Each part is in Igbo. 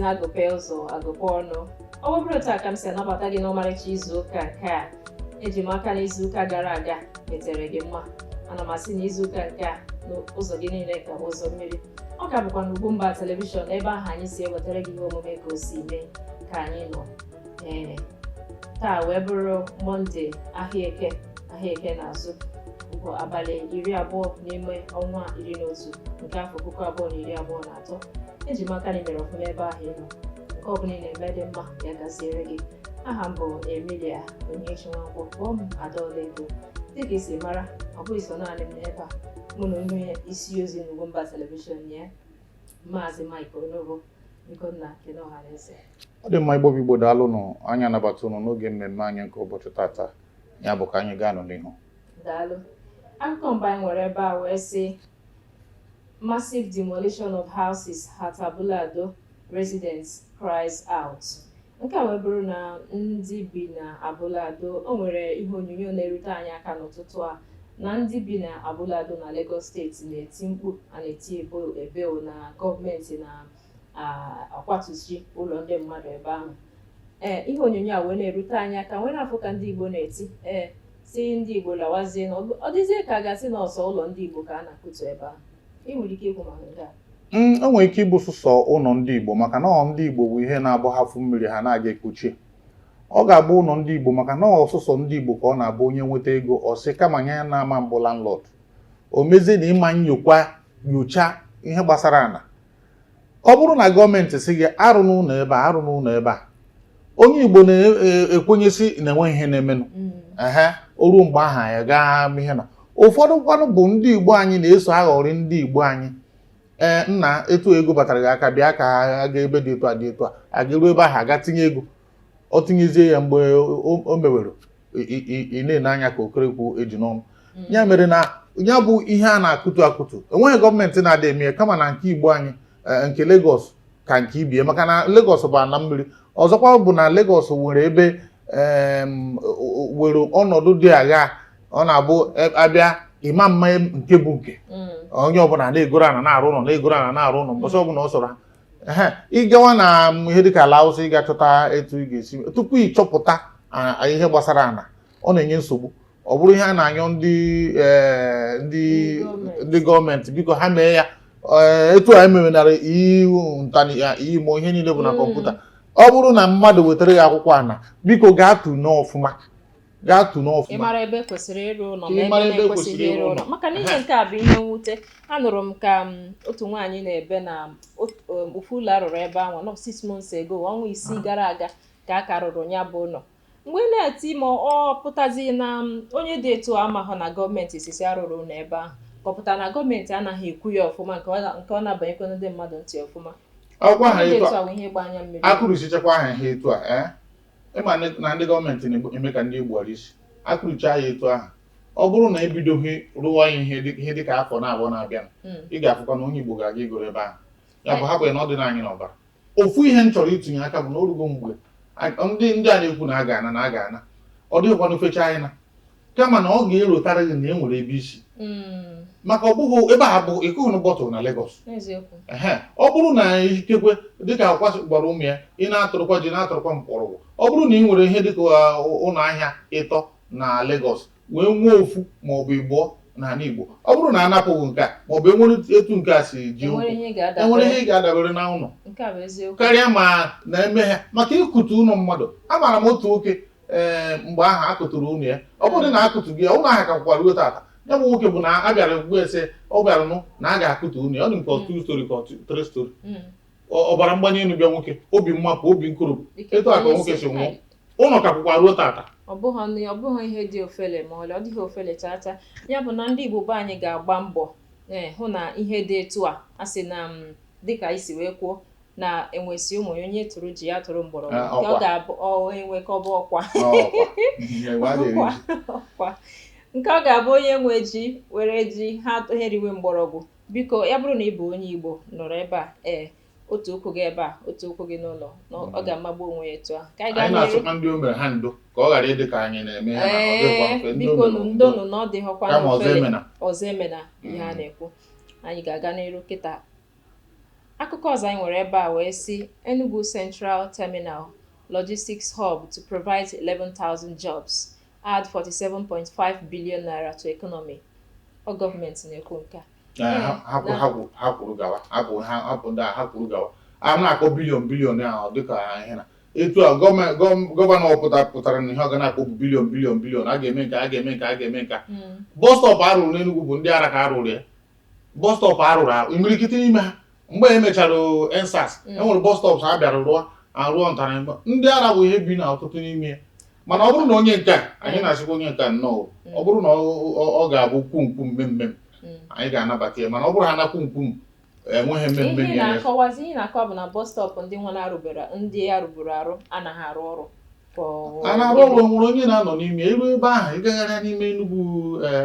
na agụpe ụzọ agụpe ọnụ ọ bụrụ taa ka m si anabata gị n'ọmarịcha izu ụka nke a eji m aka n'izu ụka gara aga metere gị mma ana m asị na izu ụka nke a n'ụzọ gị niile ka bụ ụzọ mmiri ọ ka bụkwa na Ugwumba telivishọn ebe ahụ anyị si ewetara gị ihe omume ka o si mee ka anyị nọ taa wee bụrụ Mọnde ahịa eke n'azụ bụ abalị 20 n'ime ọnwa 11 nke afọ 2023 eji m aka na imere ọfụma ebe ahụ ịnọ nke ọ bụla ị na-eme dị mma ya gaziere gị aha m bụ Emilia Onyechinwankwọ kpọọ m Adaoledo dịka isi mara ọ bụghị so naanị m n'ebe a mụ na onye isi ozi n'Ugwumba telivishọn ya Maazị Mike Onobo biko nna kene ọhaneze. Ọ dị mma Igbo daalụ nụ anyị anabata unu n'oge mmemme anyị nke ụbọchị tata ya bụ ka anyị gaa n'ihu. Daalụ. Akụkọ mba anyị nwere ebe a wee sị massive demolition of houses at Abulado residents cries out. Nke a wee bụrụ na ndị bi na Abulado o nwere ihe onyonyo na-erute anyị aka n'ụtụtụ a na ndị bi na Abulado na Lagos steeti na-eti mkpu a na-eti ebeo na gọọmenti na-akwatuchi ụlọ ndị mmadụ ebe ahụ. Ihe onyonyo a wee na-erute anyị aka nwee na-afụ ka ndị Igbo na-eti si ndị Igbo lawazie na ọ dịzie ka a ga-asị na ọsọ ụlọ ndị Igbo ka a na-akụtu ebe ahụ. Ị nwere ike ikwu maka nke a? O nwere ike ịbụ sọsọ ụlọ ndị Igbo maka na ndị Igbo bụ ihe na-agbahafụ mmiri ha na-aga ekpuchi. Ọ ga-abụ ụlọ ndị Igbo maka na ọsụsọ ndị Igbo ka ọ na-abụ onye nweta ego ọ sị kama ya na-ama mbụ landlord o mezie na ịma nyocha ihe gbasara ana. Ọ bụrụ na gọọmenti sị gị arụ n'ụlọ ebe a onye Igbo na-ekwenyesi na enweghị ihe na-emenụ o ruo mgbe aha ya gaa ihe na ụfọdụ kwanụ bụ ndị Igbo anyị na-eso aghọrị ndị Igbo anyị nna etu ego batara gị aka bịa ka aga ebe dị etu a aga eruo ebe ahụ aga tinye ego ọ tinyezie ya mgbe o mewere ị na-ene anya ka okerekwu eji n'ọnụ ya mere na ya bụ ihe a na-akụtu enweghị gọọmenti na-adị eme kama na nke Igbo anyị nke Lagos ka nke ibie maka na Lagos bụ ana mmiri ọzọkwa bụ na Lagos nwere ebe were ọnọdụ dị agha ọ na-abụ abịa ịma mma nke bụ nke onye ọbụla na-egoro ana na-arụ ụlọ mbọsị ọbụla ọ sọrọ ha ịgawa na ihe dịka ala Hausa ị ga-achọta etu ị ga-esi tupu ị chọpụta ihe gbasara ana ọ na-enye nsogbu ọ bụrụ ihe a na-anyọ ndị gọọmenti biko ha mee ya etu a emewenara iwu imo ihe niile bụ na kọmputa ọ bụrụ na mmadụ wetara ya akwụkwọ ana biko gaa tụ n'ọfụma ịmara ebe kwesịrị ịrụ ụlọ ma ebe na-ekwesịghị ịrụ ụlọ maka na ihe nke a bụ ihe mwute. Anụrụ m ka otu nwaanyị na-ebe na ofu ụlọ arụrụ ebe ahụ nọ 6 months ago ọnwa 6 gara aga ka a ka rụrụ ya bụ ụlọ mgbe na-eti ma ọ pụtazi na onye dị etu amahụ na gọọmenti sisi arụrụ ụlọ ebe ahụ kọpụta na gọọmenti anaghị ekwu ya ọfụma nke ọ na-abanyekwa ndị mmadụ ntị ọfụma. Akụrụsichakwa aha ihe etu a ịma na ndị gọọmenti na-eme ka ndị Igbo isi akụrụcha ya etu ahụ ọ bụrụ na ebidoghị rụwa ihe dịka afọ na-abụọ na-abịa ị ga-afụkwa na onye Igbo ga-aga igoro ebe ahụ ya bụ hapụ ya na ọ dị n'anyị n'ọbara. Ofu ihe m chọrọ itinye aka bụ na orugo mgbe ndị a na-ekwu na a ga-ana ọ dịghịkwana fecha anyị na kama na ọ ga-erotara gị na e nwere ebe isi maka ọ bụghị ebe a bụ ịkụhụrụ bọtụlụ na Lagos ọ bụrụ na ikekwe dịka akwa gbara ụmụ ya ị na-atụrụkwa ji na-atụrụkwa mkpọrọgwụ ọ bụrụ na ị nwere ihe dịka ụlọ ahịa ịtọ na Lagos wee nwee ofu maọbụ ịbụọ n'ala Igbo ọ bụrụ na anapụghị nke a maọbụ enwere etu nke a si ji ụkwụ enwere ihe ị ga-adabere na ụlọ karịa ma na-eme ha maka ịkụtu ụlọ mmadụ. Amara m otu nwoke mgbe ahụ akụtụrụ ụlọ ya ọ bụrụ na akụtụ gị ụlọ ahụ ka kwụkwa ruo tata ya bụ nwoke bụ na a bịara ugbu ese ọ bịara nụ na a ga-akụtu ụlọ ya ọ dị nke 2 story ka 3 story ọbara mgbanye elu bịa nwoke obi mmapụ obi nkoropụ etu a ka nwoke si nwụọ ụlọ ka kwụkwa ruo tata. Ọ bụghị ihe dị ofele ma ọ dịghị ofele chacha ya bụ na ndị Igbo be anyị ga-agba mbọ hụ na ihe dị etu a sị na dịka isi wee kwuo na enwesị ụmụ onye tụrụ ji ya tụrụ mgbọrọgwụ ọ ga-abụ enwe ka ọ bụ ọkwa nke ọ ga-abụ onye nwe ji were ji ha riwe mgbọrọgwụ biko ya bụrụ na ị bụ onye Igbo nọrọ ebe a otu ụkwụ gị ebe a otu ụkwụ gị n'ụlọ ọ ga-amagbu onwe ya etu a ka anyị na-asụkwa ndị o mere ha ndo ka ọ ghara ịdị ka anyị na-eme biko ndonu na ọ dịghọkwa n'ofele ọzọ emena ihe a na-ekwu. Anyị ga-aga n'iru kịta Akụkọ ọzọ anyị nwere ebe a wee sị Enugu Central Terminal Logistics Hub to provide 11,000 jobs, add 47.5 billion naira to economy. Ọ gọọmenti na-ekwu nke ha kwuru gawa hapụ ndị ha kwuru gawa a na-akpọ bilion ahụ dịka ihe na etu a gọvanọ pụtara na ihe ọ ga na-akpọ bilion a ga-eme nke bọs stọpụ arụrụ n'Enugu bụ ndị ara ka arụrụ ya bọs stọpụ arụrụ imirikiti n'ime ha mgbe e mechara ensas enwere bọs stọpụ ha bịara arụọ ntaramahụhụ ndị ara bụ ihe bi na ọtụtụ n'ime ya mana ọ bụrụ na onye nke anyị na-asịkwa onye nke nnọọ ọ bụrụ na ọ ga-abụ kwumkwum mmemme anyị ga-anabata ya mana ọ bụrụ ha na kwumkwum enweghị mmemme ihe na-akọwa bụ na bọs stọpụ ndị arụburu arụ anaghị arụ ọrụ a na-arụ ọrụ nwere onye na-anọ n'ime iru ebe ahụ ịgagharịa n'ime Enugu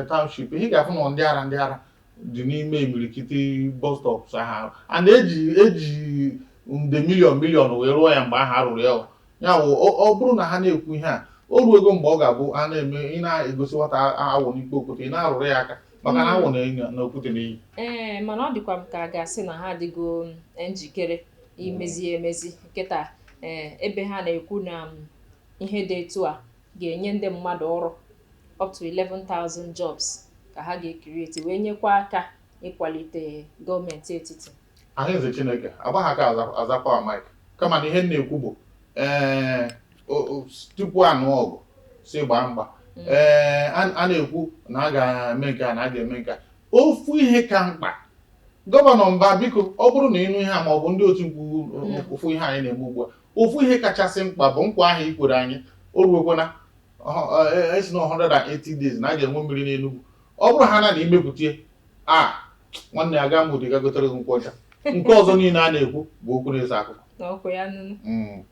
township ị ga-afụ na ndị ara dị n'ime imirikiti bọs stọpụ ahụ a na-eji nde milion wee rụọ ya mgbe ahụ arụrụ ya ọ bụrụ na ha na-ekwu ihe a o ruo ego mgbe ọ ga-abụ a na-eme ị na-egosi nwata awụ n'ikpe okwute ị na-arụrụ ya aka maka na awụ na okwute n'iyi mana ọ dịkwa m ka a ga-asị na ha adịgo njikere emezi nkịta ebe ha na-ekwu na ihe dị etu a ga-enye ndị mmadụ ọrụ up to 11,000 jobs ka ha ga-ekiriti wee nyekwa aka ịkwalite gọọmenti etiti. Ahụeze Chineke agbaghị aka azakwa Mike kama na ihe m na-ekwu bụ tupu anụ ọgụ si gbaa mgba a na-ekwu na a ga-eme nke a na a ga-eme nke a ofu ihe ka mkpa gọvanọ Mba biko ọ bụrụ na ịnụ ihe a ma ọ bụ ndị otu mkpu ofu ihe anyị na-eme ugbu a ofu ihe kachasị mkpa bụ nkwa ahụ ikwere anyị o ruokwana esi na 180 days na a ga-enwe mmiri n'Enugu ọ bụrụ ha na imepụtie nwanne ya gaa mgbede ga gotere gị nkwụ ọcha nke ọzọ niile a na-ekwu bụ okwu na-ese akụkọ n'ọkụ ya nụnụ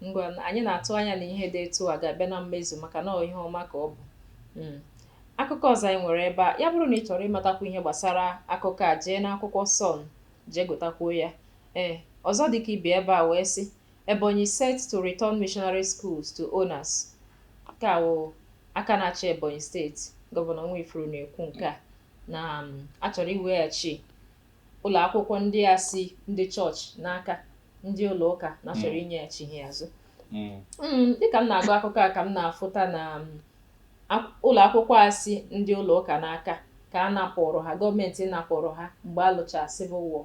ngwa anyị na-atụ anya na ihe dị etu a ga-abịa na mmezu maka na ihe ọma ka ọ bụ. Akụkọ ọzọ anyị nwere ebe a ya bụrụ na ị chọrọ ịmatakwu ihe gbasara akụkọ a jee n'akwụkwọ Sun jee gotakwuo ya ọzọ dịka ibe ebe a wee sị Ebonyi set to return missionary schools to owners. Nke a wụ aka na-achị Ebonyi steeti gọvanọ Nwifuru na-ekwu nke a na a chọrọ iweghachi ụlọ akwụkwọ ndị a si ndị chọọchị n'aka ndị ụlọ ụka na chọrọ inyeghachi ha azụ. Dịka m na-agụ akụkọ a ka m na-afụta na ụlọ akwụkwọ a si ndị ụlọ ụka n'aka ka a napụrụ ha gọọmenti napụrụ ha mgbe a lụchara civil war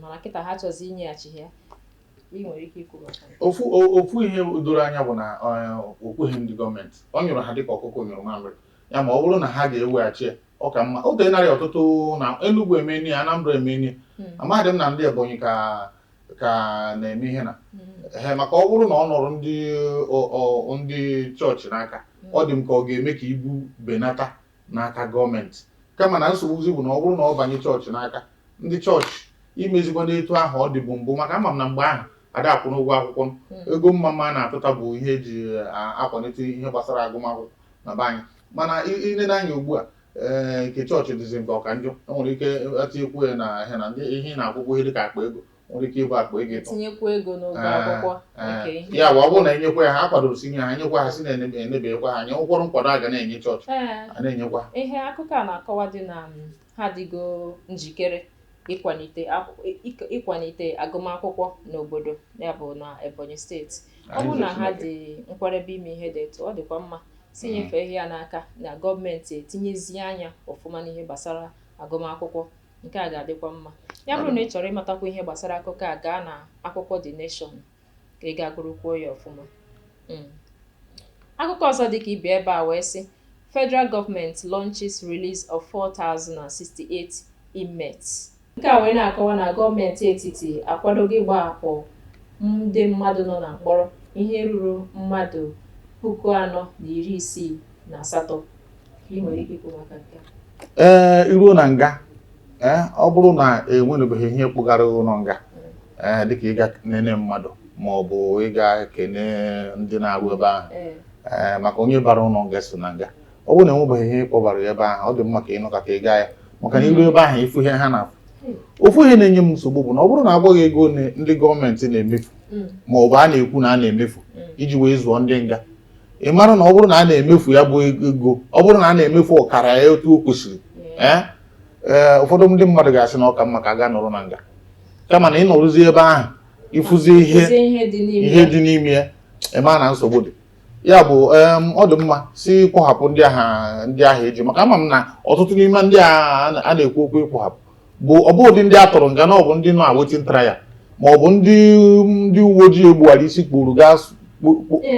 mana kịta ha chọzi inyeghachi ya ị nwere ike ikwu maka ofu ihe doro anya bụ na okweghị ndị gọọmenti ọ nyụrụ ha dịka ọkụkọ nyụrụ mamịrị ya ma ọ bụrụ na ha ga-eweghachi ya ọ ka mma o tenarị ọtụtụ na Enugu emeni Anambra emeni amadị m na ndị Ebonyi ka na-eme ihe na maka ọ bụrụ na ọ nọrọ ndị chọọchị n'aka ọ dị m ka ọ ga-eme ka ibu benata n'aka gọọmenti kama na nsogbuzi bụ na ọ bụrụ na ọ banye chọọchị n'aka ndị chọọchị imezikwa n'etu ahụ ọ dị bụ mbụ maka ama m na mgbe ahụ ada akwụ n'ụgwọ akwụkwọ ego mma na-atụta bụ ihe eji akwalite ihe gbasara agụmakwụkwọ na be anyị mana ile n'anya ugbu a nke chọọchị dịzi nke ọka njọ enwere ike atinyekwu ya na ihe na ihe na-akwụkwọ ihe dịka akpa ego nwere ike ịbụ akpa ego tinyekwu ego n'oge akwụkwọ ya ọ bụrụ na enyekwa ya ha kwadoro si nye ha nyekwa ha si na-enebekwa ha nye ụkwọrọ nkwado a ga na-enye chọọchị a na-enyekwa ihe akụkọ a na-akọwa dị na ha dịgo njikere ịkwalite agụmakwụkwọ n'obodo ya bụ na Ebonyi steeti ọ bụrụ na ha dị nkwarebe ime ihe dị etu ọ dịkwa mma si nyefee ihe ya n'aka na gọọmenti etinyezie anya ọfụma n'ihe gbasara agụmakwụkwọ nke a ga-adịkwa mma ya bụrụ na ị chọrọ ịmatakwa ihe gbasara akụkọ a gaa na akwụkwọ The Nation ka ị ga-agụrụkwuo ya ọfụma. Akụkọ ọzọ dịka ibe ebe a wee sị Federal Government launches release of 4,068 inmates. Nke a wee na-akọwa na gọọmenti etiti akwadoghị ịgbahapụ ndị mmadụ nọ na mkpọrọ ihe ruru mmadụ 4,068. Ị nwere ike ikwu maka nke a iruo na nga ọ bụrụ na enwebeghị ihe kpụgara ụlọ nga dịka ịga nene mmadụ ma ọ bụ ịga kene ndị na-arụ ebe ahụ maka onye bara ụlọ nga so na nga ọ bụrụ na enwebeghị ihe kpọbara ebe ahụ ọ dị mma ka ịnọkọta ịga ya maka na iru ebe ahụ ịfụ ihe ha na-afụ ofu ihe na-enye m nsogbu bụ na ọ bụrụ na agbaghị ego ndị gọọmenti na-emefu ma ọ bụ a na-ekwu na a na-emefu iji wee zụọ ndị nga ị mara na ọ bụrụ na a na-emefu ya bụ ego ọ bụrụ na a na-emefu ọkara ya otu o kwesịrị ụfọdụ ndị mmadụ ga-asị na ọka mma ka a ga nọrọ na nga kama na ị nọrụzie ebe ahụ ịfụzie ihe dị n'ime ya ema na nsogbu dị. Ya bụ ọ dị mma si kwụhapụ ndị agha eji, maka ama m na ọtụtụ n'ime ndị a na-ekwu okwu ịkwụhapụ bụ ọ bụ ụdị ndị a tọrọ nga na ọ bụ ndị nọ awaiting trial ma ọ bụ ndị uwe ojii egbuwara isi kpuru gaa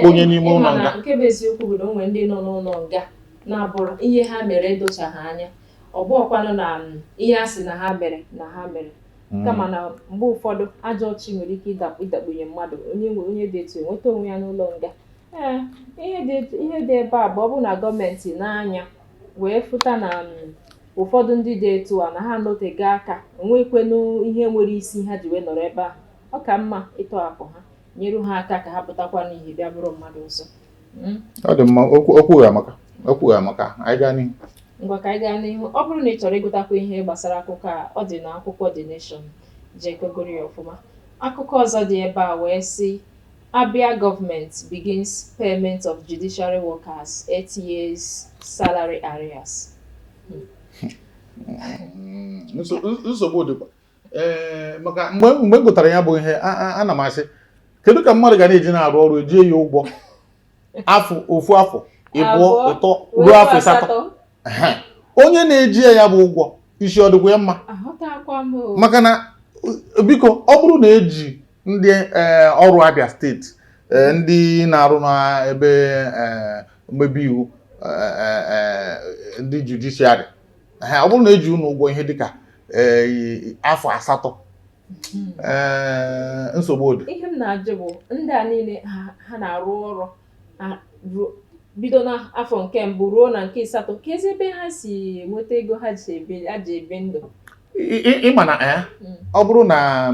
onye n'ime ụlọ nga. Nke bụ eziokwu bụ na o nwere ndị nọ n'ụlọ nga na-abụrụ ihe ha mere edochaghị anya, ọ bụ ọkwanụ na ihe a sị na ha mere kama na mgbe ụfọdụ ajọ ọchị nwere ike ịdakpunye mmadụ onye dị etu enweta onwe ya n'ụlọ nga. Ihe dị ebe a bụ ọ bụ na gọọmenti n'anya wee fụta na ụfọdụ ndị dị etu a na ha anọteghị aka onwekwenụ ihe nwere isi ha ji wee nọrọ ebe ahụ, ọ ka mma ịtọhapụ ha nyere ha aka ka ha pụtakwa n'ihe bịa bụrụ mmadụ ọzọ. Ọ dị mma, okwu amaka anyị gaa n'ihu. Ngwa ka anyị gaa n'ihu. Ọ bụrụ na ị chọrọ ịgụtakwa ihe gbasara akụkọ a, ọ dị n'akwụkwọ The Nation, jee kegoro ya ọfụma. Akụkọ ọzọ dị ebe a wee sị Abia government begins payment of judiciary workers 8 years salary arrears. Nsogbu dịkwa maka mgbe m gụtara ya bụ ihe ana m asị kedu ka mmadụ ga na-eji na-arụ ọrụ ejie ya ụgwọ ofu afọ ịbụọ ịtọ ruo afọ asatọ. Onye na-eji ya bụ ụgwọ isi ọ dịkwa ya mma? Maka na biko ọ bụrụ na eji ndị ọrụ Abia steeti ndị na-arụ n'ebe mmebi iwu ndị judiciary ọ bụrụ na eji unu ụgwọ ihe dịka afọ asatọ nsogbu dị. Ihe m na-ajụ bụ ndị a niile ha na-arụ ọrụ bido n'afọ nke mbụ ruo na nke asatọ, ka ezi ebe ha si nweta ego ha ji ebe ndụ. Ịma na ọ bụrụ na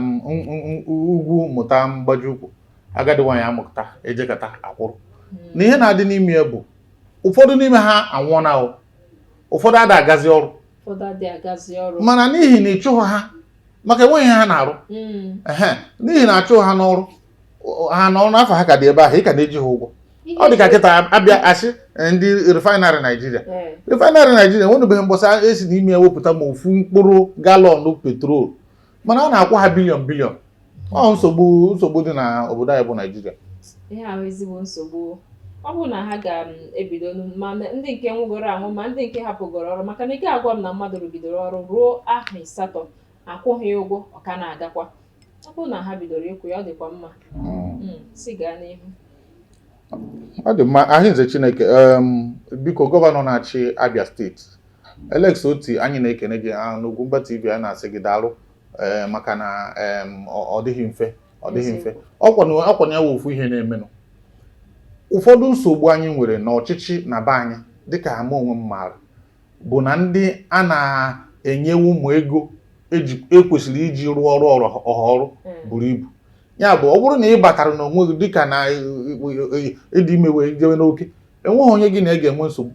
ugwu mụta mgbaji ụkwụ agadi nwaanyị amụta ejekọta akwụrụ na ihe na-adị n'ime ya bụ ụfọdụ n'ime ha anwụọna, ụfọdụ ada agazi ọrụ, mana n'ihi na ịchụghị ha maka enweghị ha na-arụ n'ihi na achụghị ha n'ọrụ n'afọ ha ka dị ebe ahụ ị ka na-eji ha ụgwọ. Ọ dị ka kịta abịa asị ndị refinery Nigeria enwebeghị mbọsa esi n'ime ya wepụta ma ofu mkpụrụ galọn petrol, mana ọ na-akwụ ha bilion. Nsogbu dị na obodo anyị bụ Nigeria. Ihe ahụ ezigbo nsogbu. Ọ bụ na ha ga-ebido ma ndị nke nwụgoro anwụ ma ndị nke hapụgoro ọrụ, maka na ike agwa m na mmadụ rụgidoro ọrụ ruo afọ asatọ akwụghị ụgwọ ọ ka na-agakwa. Ọ bụ na ha bidoro ịkwụ ya, ọ dịkwa mma. Si gaa n'ihu. Ọ dị mma. Ahịnze Chineke, biko gọvanọ na-achị Abia steeti Alex Oti, anyị na-ekene gị n'Ugwumba TV, a na-asị gị daalụ maka na ọ dịghị mfe ọkwa na ya wụ ofu ihe na-emenụ. Ụfọdụ nsogbu anyị nwere n'ọchịchị na be anyị dịka ama onwe m maara bụ na ndị a na-enyewu ụmụ ego ekwesịrị iji rụọ ọrụ buru ibu. Ya bụ ọ bụrụ na ị batara n'onwe gị dịka na ịdị ime wee jewe n'oke, enweghị onye gị na-ege enwe nsogbu.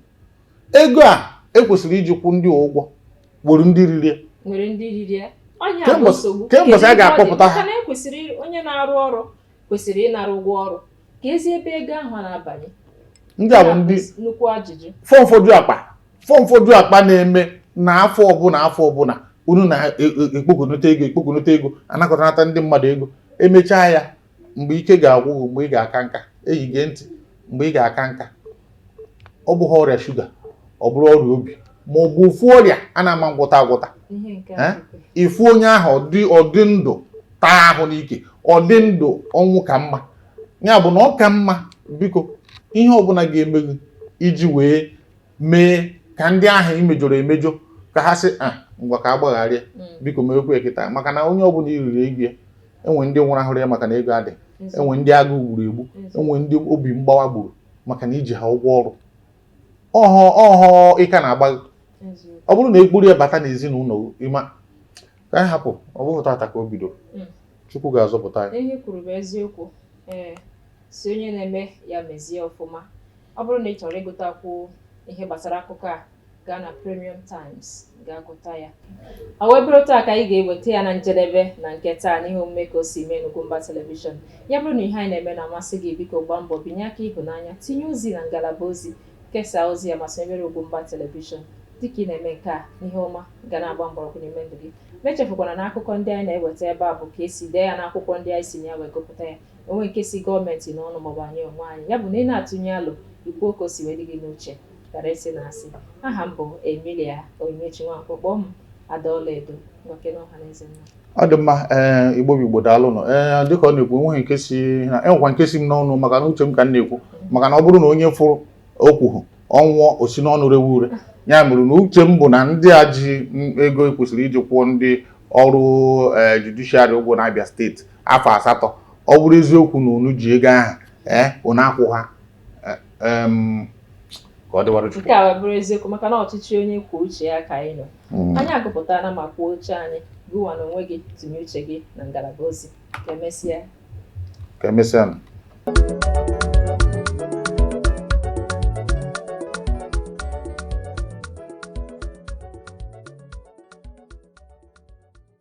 Ego a ekwesịrị iji kwụ ndị ụgwọ gburu ndị riri kemgbe a ga-akpọpụta ha. Onye na-arụ ọrụ kwesịrị ịnara ụgwọ ọrụ, ka ezi ebe ego ahụ na-abanye. Ndị a bụ ndị nnukwu ajụjụ. Fọmfoju akpa na-eme na afọ ọbụla unu na-ekpogonata ego anakọtanata ndị mmadụ ego, emechaa ya mgbe ike ga-agwụ, mgbe ị ga-aka nka. Eyige ntị, mgbe ị ga-aka nka ọ bụghị ọrịa shuga, ọ bụrụ ọrịa obi ma ọ bụ ofu ọrịa a na-ama ngwọta ifu onye ahụ ọ dị ndụ taa ahụ n'ike, ọ dị ndụ ọnwụ ka mma. Ya bụ na ọ ka mma biko ihe ọbụla ga-eme gị iji wee mee ka ndị ahụ imejọrọ emejọ ka ha sị ngwa ka agbagharịa, biko mewekwa ya kịta. Maka na onye ọbụla iriri ego ya, enwe ndị nwụrụ ahụrụ ya maka na ego adịghị, enwe ndị agụụ gburu egbu, enwe ndị obi mgbawa gburu maka na iji ha ụgwọ ọrụ. Ọhọ ịka na-agba gị. Ọ bụrụ na ekpuru ya bata n'ezinụlọ ịma ka anyị hapụ, ọ bụghị tata ka o bidoro. Chukwu ga-azọpụta anyị. Ihe kwuru bụ eziokwu. Si onye na-eme ya mezie ọfụma. Ọ bụrụ na ị chọrọ ịgụtakwu ihe gbasara akụkọ a, gaa na Premium Times gaa gụta ya. Ọ wee bụrụ taa ka anyị ga-eweta ya na njedebe na nke taa n'ihe omume ka o si mee n'Ugwumba Television. Ya bụrụ na ihe anyị na-eme na-amasị gị, biko gbaa mbọ binye aka ịhụnanya, tinye ozi na ngalaba ozi, kesaa ozi ya ma sonyere Ugwumba Television. dịka ị na-eme nke a ihe ọma ga na-agba mgbọrọgwụ n'ime ndụ gị. Mechefukwana na akụkọ ndị anyị na-eweta ebe a bụ ka esi dee ya n'akwụkwọ ndị anyị si na ya wee gụpụta ya, onwe nke si gọọmenti n'ọnụ maọbụ anyị onwe anyị. Ya bụ na ị na-atụnye alụ ikwuo ka o si wee dị gị n'uche kara esi na asị. Aha m bụ Emilia Onyinyechi Nwankwo, kpọọ m Ada Ọlaedo, Ngwake n'ọha na eze nna. Ọ dị mma, Igbo bụ Igbo, daalụ nọ. Dịka ọ na-ekwu, enweghị nke si na enwekwa nke si m n'ọnụ, maka na uche m ka m na-ekwu, maka na ọ bụrụ na onye fụrụ okwu ọnwụọ o si n'ọnụ rewe ure. Ya mere na uche m bụ na ndị a ji ego kwesịrị iji kwụọ ndị ọrụ judishiarị ụgwọ n'Abia steeti afọ 8, ọ bụrụ eziokwu na unu ji ego ahụ unu akwụ ha ka ọ dịwara Chukwu. Nke a wee bụrụ eziokwu, maka na ọchịchị onye kwuo uche ya ka anyị nọ. Anyị agụpụtala ma kwuo uche anyị, gụwa na onwe gị tinye uche gị na ngalaba ozi. Ka emesịa.